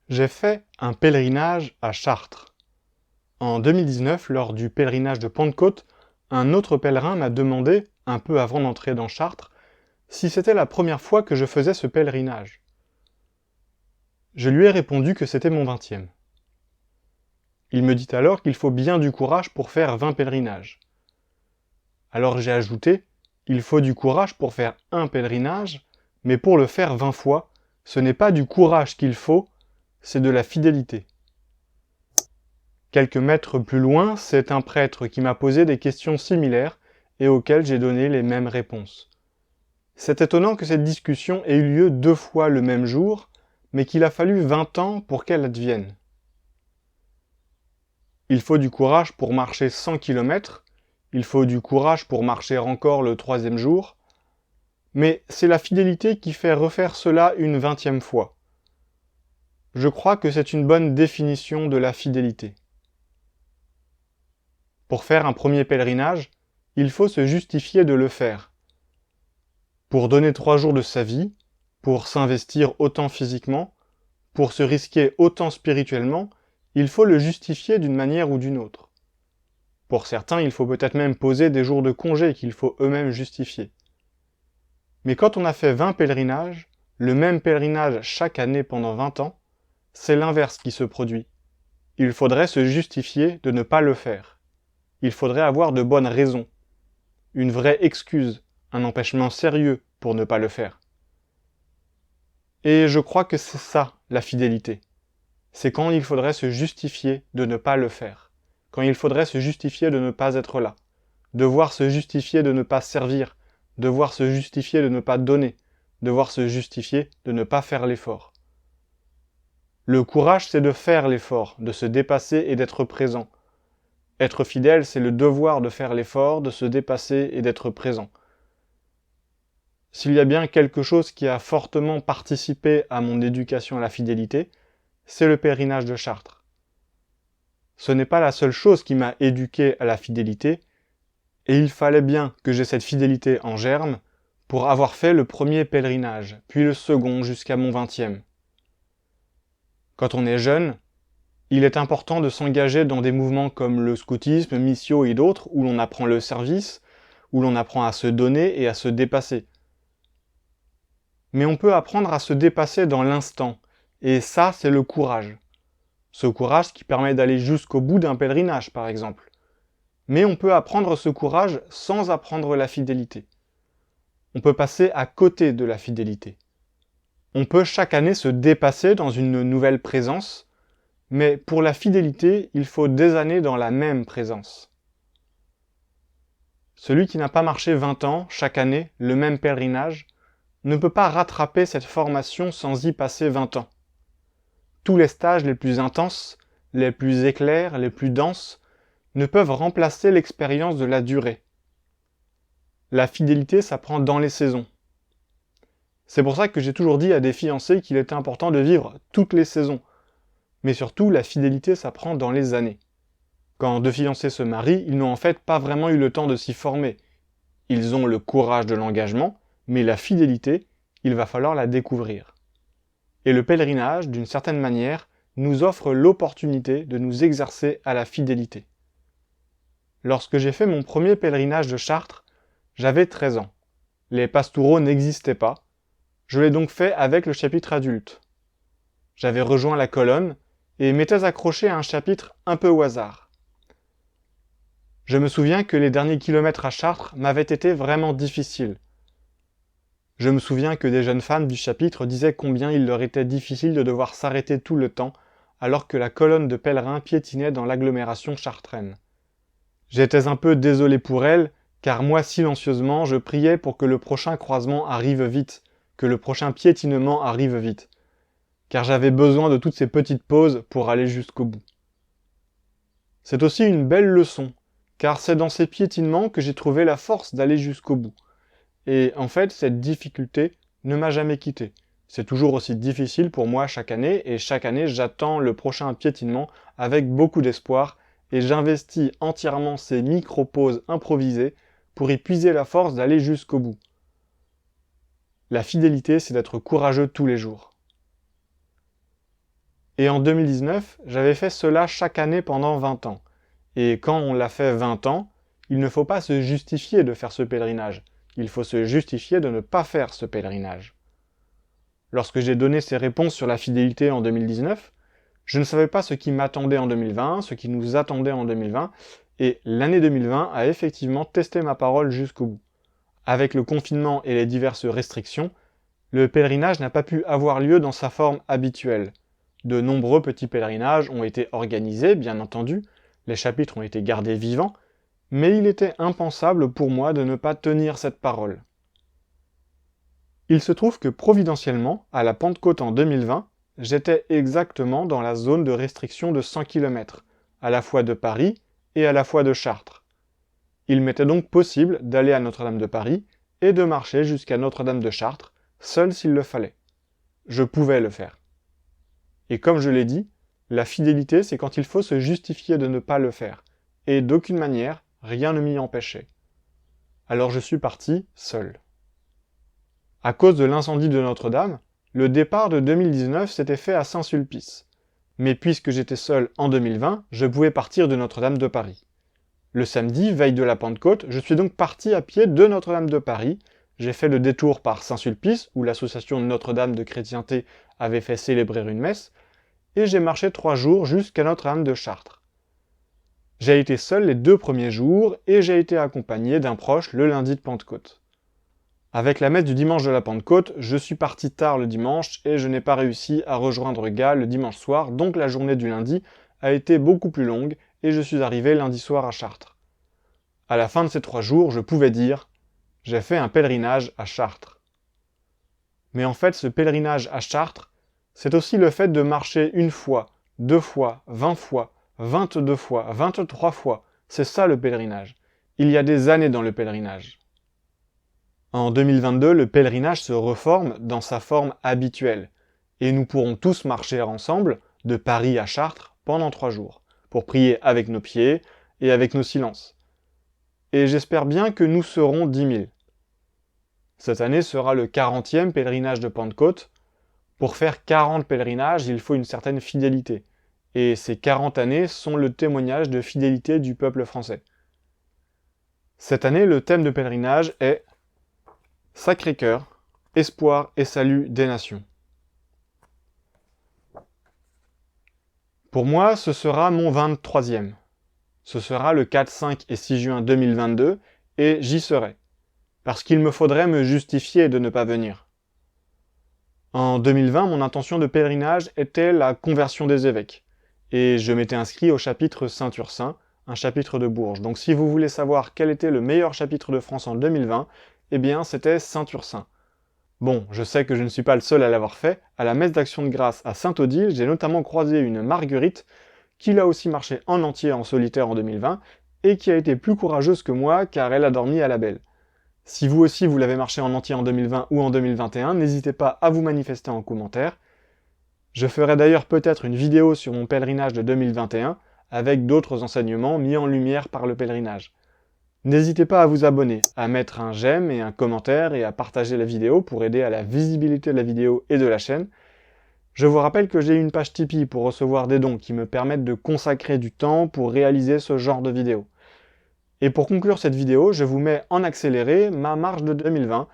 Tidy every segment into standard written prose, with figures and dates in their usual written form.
J'ai fait un pèlerinage à Chartres. En 2019, lors du pèlerinage de Pentecôte, un autre pèlerin m'a demandé, un peu avant d'entrer dans Chartres, si c'était la première fois que je faisais ce pèlerinage. Je lui ai répondu que c'était mon 20e. Il me dit alors qu'il faut bien du courage pour faire 20 pèlerinages. Alors j'ai ajouté, il faut du courage pour faire un pèlerinage, mais pour le faire 20 fois, ce n'est pas du courage qu'il faut, c'est de la fidélité. Quelques mètres plus loin, c'est un prêtre qui m'a posé des questions similaires et auxquelles j'ai donné les mêmes réponses. C'est étonnant que cette discussion ait eu lieu 2 fois le même jour, mais qu'il a fallu 20 ans pour qu'elle advienne. Il faut du courage pour marcher 100 km, il faut du courage pour marcher encore le 3e jour, mais c'est la fidélité qui fait refaire cela une 20e fois. Je crois que c'est une bonne définition de la fidélité. Pour faire un premier pèlerinage, il faut se justifier de le faire. Pour donner 3 jours de sa vie, pour s'investir autant physiquement, pour se risquer autant spirituellement, il faut le justifier d'une manière ou d'une autre. Pour certains, il faut peut-être même poser des jours de congé qu'il faut eux-mêmes justifier. Mais quand on a fait 20 pèlerinages, le même pèlerinage chaque année pendant 20 ans, c'est l'inverse qui se produit. Il faudrait se justifier de ne pas le faire. Il faudrait avoir de bonnes raisons, une vraie excuse, un empêchement sérieux pour ne pas le faire. Et je crois que c'est ça, la fidélité. C'est quand il faudrait se justifier de ne pas le faire, quand il faudrait se justifier de ne pas être là, devoir se justifier de ne pas servir, devoir se justifier de ne pas donner, devoir se justifier de ne pas faire l'effort. Le courage, c'est de faire l'effort, de se dépasser et d'être présent. Être fidèle, c'est le devoir de faire l'effort, de se dépasser et d'être présent. S'il y a bien quelque chose qui a fortement participé à mon éducation à la fidélité, c'est le pèlerinage de Chartres. Ce n'est pas la seule chose qui m'a éduqué à la fidélité, et il fallait bien que j'aie cette fidélité en germe pour avoir fait le premier pèlerinage, puis le second jusqu'à mon 20e. Quand on est jeune, il est important de s'engager dans des mouvements comme le scoutisme, Missio et d'autres, où l'on apprend le service, où l'on apprend à se donner et à se dépasser. Mais on peut apprendre à se dépasser dans l'instant, et ça, c'est le courage. Ce courage qui permet d'aller jusqu'au bout d'un pèlerinage, par exemple. Mais on peut apprendre ce courage sans apprendre la fidélité. On peut passer à côté de la fidélité. On peut chaque année se dépasser dans une nouvelle présence, mais pour la fidélité, il faut des années dans la même présence. Celui qui n'a pas marché 20 ans, chaque année, le même pèlerinage, ne peut pas rattraper cette formation sans y passer 20 ans. Tous les stages les plus intenses, les plus éclairs, les plus denses, ne peuvent remplacer l'expérience de la durée. La fidélité s'apprend dans les saisons. C'est pour ça que j'ai toujours dit à des fiancés qu'il était important de vivre toutes les saisons. Mais surtout, la fidélité s'apprend dans les années. Quand 2 fiancés se marient, ils n'ont en fait pas vraiment eu le temps de s'y former. Ils ont le courage de l'engagement, mais la fidélité, il va falloir la découvrir. Et le pèlerinage, d'une certaine manière, nous offre l'opportunité de nous exercer à la fidélité. Lorsque j'ai fait mon premier pèlerinage de Chartres, j'avais 13 ans. Les pastoraux n'existaient pas. Je l'ai donc fait avec le chapitre adulte. J'avais rejoint la colonne et m'étais accroché à un chapitre un peu au hasard. Je me souviens que les derniers kilomètres à Chartres m'avaient été vraiment difficiles. Je me souviens que des jeunes femmes du chapitre disaient combien il leur était difficile de devoir s'arrêter tout le temps alors que la colonne de pèlerins piétinait dans l'agglomération chartraine. J'étais un peu désolé pour elles, car moi silencieusement je priais pour que le prochain croisement arrive vite, que le prochain piétinement arrive vite, car j'avais besoin de toutes ces petites pauses pour aller jusqu'au bout. C'est aussi une belle leçon, car c'est dans ces piétinements que j'ai trouvé la force d'aller jusqu'au bout. Et en fait, cette difficulté ne m'a jamais quitté. C'est toujours aussi difficile pour moi chaque année, et chaque année j'attends le prochain piétinement avec beaucoup d'espoir, et j'investis entièrement ces micro-pauses improvisées pour y puiser la force d'aller jusqu'au bout. La fidélité, c'est d'être courageux tous les jours. Et en 2019, j'avais fait cela chaque année pendant 20 ans. Et quand on l'a fait 20 ans, il ne faut pas se justifier de faire ce pèlerinage. Il faut se justifier de ne pas faire ce pèlerinage. Lorsque j'ai donné ces réponses sur la fidélité en 2019, je ne savais pas ce qui m'attendait en 2020, ce qui nous attendait en 2020, et l'année 2020 a effectivement testé ma parole jusqu'au bout. Avec le confinement et les diverses restrictions, le pèlerinage n'a pas pu avoir lieu dans sa forme habituelle. De nombreux petits pèlerinages ont été organisés, bien entendu, les chapitres ont été gardés vivants, mais il était impensable pour moi de ne pas tenir cette parole. Il se trouve que providentiellement, à la Pentecôte en 2020, j'étais exactement dans la zone de restriction de 100 km, à la fois de Paris et à la fois de Chartres. Il m'était donc possible d'aller à Notre-Dame de Paris et de marcher jusqu'à Notre-Dame de Chartres, seul s'il le fallait. Je pouvais le faire. Et comme je l'ai dit, la fidélité, c'est quand il faut se justifier de ne pas le faire, et d'aucune manière, rien ne m'y empêchait. Alors je suis parti seul. À cause de l'incendie de Notre-Dame, le départ de 2019 s'était fait à Saint-Sulpice. Mais puisque j'étais seul en 2020, je pouvais partir de Notre-Dame de Paris. Le samedi, veille de la Pentecôte, je suis donc parti à pied de Notre-Dame de Paris. J'ai fait le détour par Saint-Sulpice, où l'association Notre-Dame de Chrétienté avait fait célébrer une messe, et j'ai marché 3 jours jusqu'à Notre-Dame de Chartres. J'ai été seul les 2 premiers jours, et j'ai été accompagné d'un proche le lundi de Pentecôte. Avec la messe du dimanche de la Pentecôte, je suis parti tard le dimanche, et je n'ai pas réussi à rejoindre Gall le dimanche soir, donc la journée du lundi a été beaucoup plus longue, et je suis arrivé lundi soir à Chartres. À la fin de ces 3 jours, je pouvais dire « J'ai fait un pèlerinage à Chartres ». Mais en fait, ce pèlerinage à Chartres, c'est aussi le fait de marcher 1 fois, 2 fois, 20 fois, 22 fois, 23 fois. C'est ça le pèlerinage. Il y a des années dans le pèlerinage. En 2022, le pèlerinage se reforme dans sa forme habituelle, et nous pourrons tous marcher ensemble, de Paris à Chartres, pendant 3 jours, pour prier avec nos pieds et avec nos silences. Et j'espère bien que nous serons 10 000. Cette année sera le 40e pèlerinage de Pentecôte. Pour faire 40 pèlerinages, il faut une certaine fidélité. Et ces 40 années sont le témoignage de fidélité du peuple français. Cette année, le thème de pèlerinage est « Sacré-Cœur, espoir et salut des nations ». Pour moi, ce sera mon 23e. Ce sera le 4, 5 et 6 juin 2022, et j'y serai. Parce qu'il me faudrait me justifier de ne pas venir. En 2020, mon intention de pèlerinage était la conversion des évêques. Et je m'étais inscrit au chapitre Saint-Ursin, un chapitre de Bourges. Donc si vous voulez savoir quel était le meilleur chapitre de France en 2020, eh bien c'était Saint-Ursin. Bon, je sais que je ne suis pas le seul à l'avoir fait. À la messe d'Action de Grâce à Saint-Odile, j'ai notamment croisé une Marguerite qui l'a aussi marché en entier en solitaire en 2020 et qui a été plus courageuse que moi car elle a dormi à la belle. Si vous aussi vous l'avez marché en entier en 2020 ou en 2021, n'hésitez pas à vous manifester en commentaire. Je ferai d'ailleurs peut-être une vidéo sur mon pèlerinage de 2021 avec d'autres enseignements mis en lumière par le pèlerinage. N'hésitez pas à vous abonner, à mettre un j'aime et un commentaire et à partager la vidéo pour aider à la visibilité de la vidéo et de la chaîne. Je vous rappelle que j'ai une page Tipeee pour recevoir des dons qui me permettent de consacrer du temps pour réaliser ce genre de vidéo. Et pour conclure cette vidéo, je vous mets en accéléré ma marche de 2020.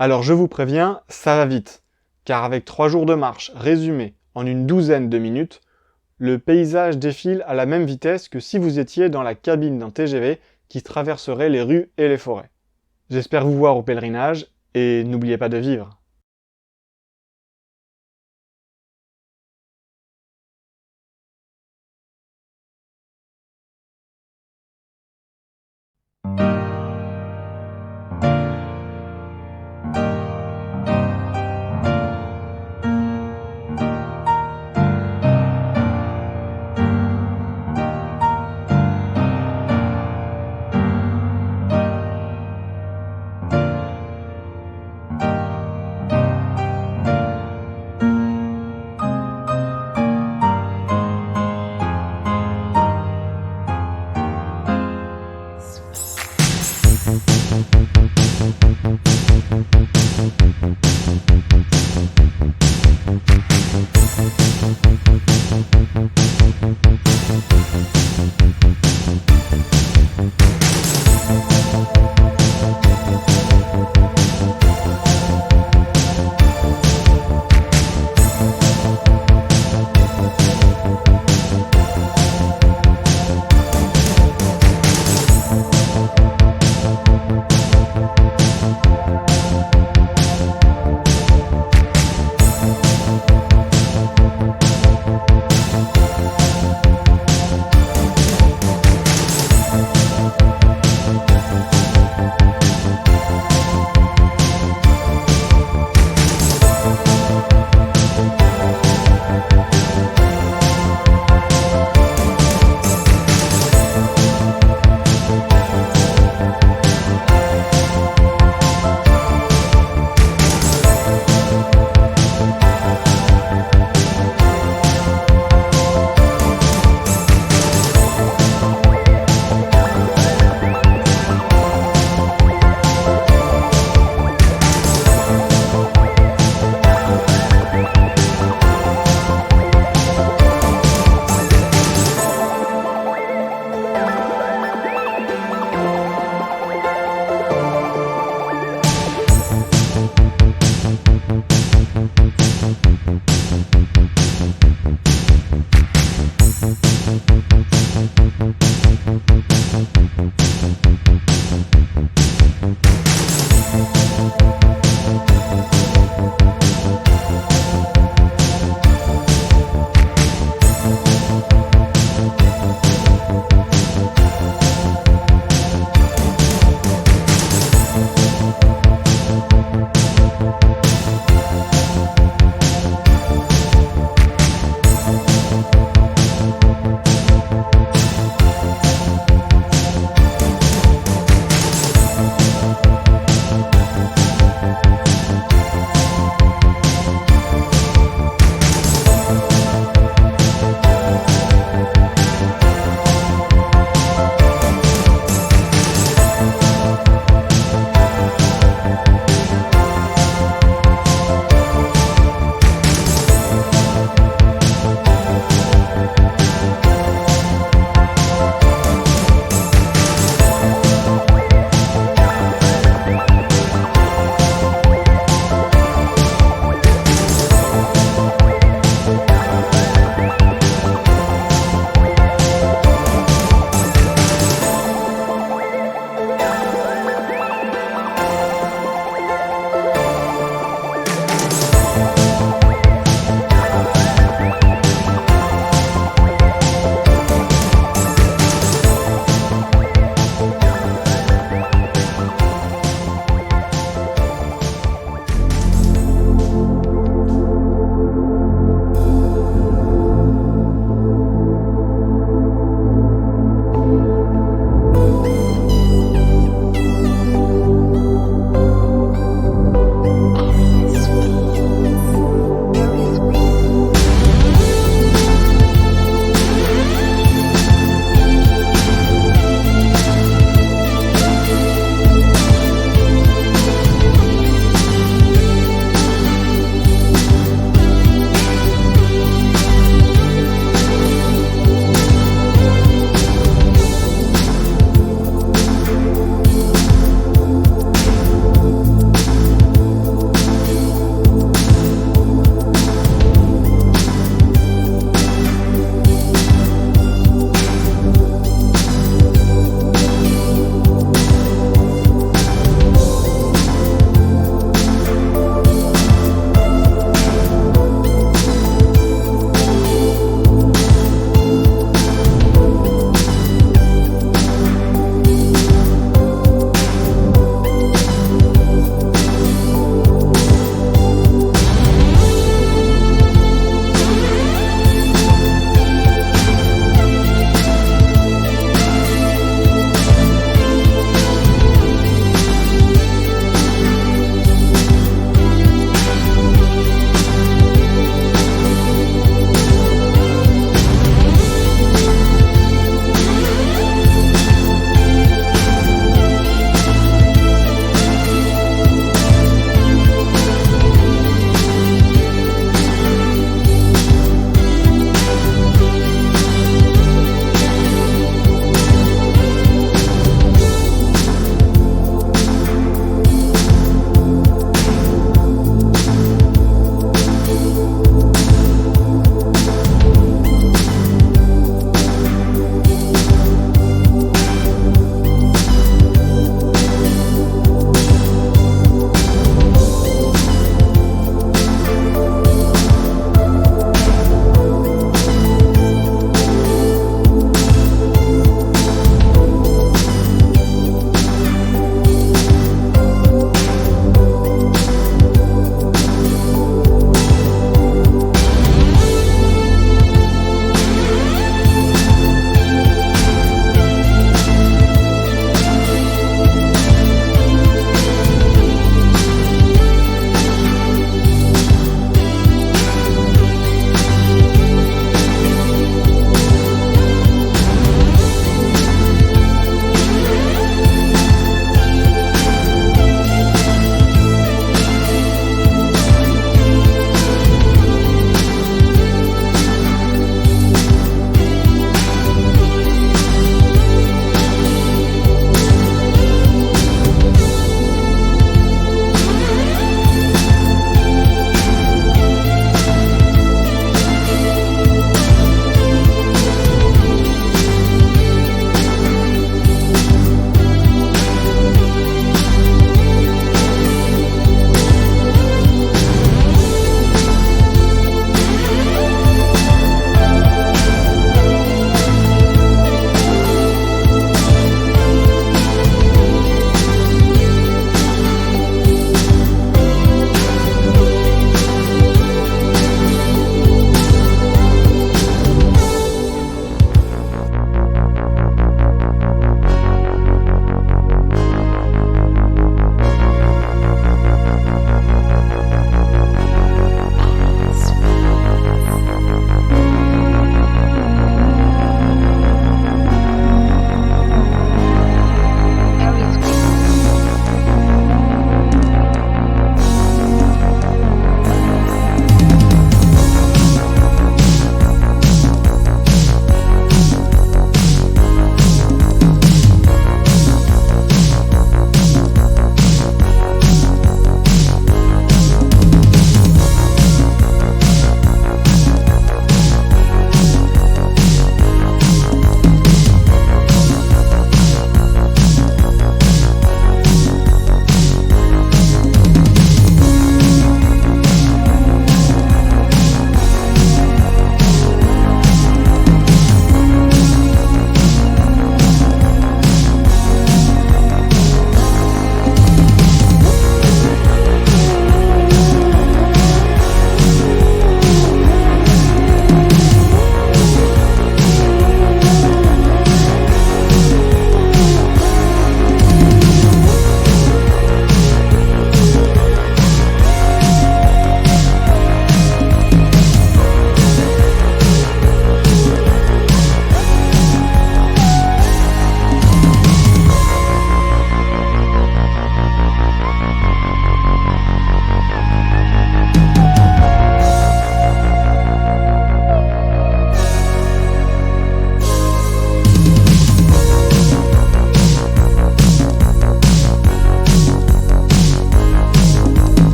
Alors je vous préviens, ça va vite, car avec 3 jours de marche résumés en une douzaine de minutes, le paysage défile à la même vitesse que si vous étiez dans la cabine d'un TGV qui traverserait les rues et les forêts. J'espère vous voir au pèlerinage, et n'oubliez pas de vivre.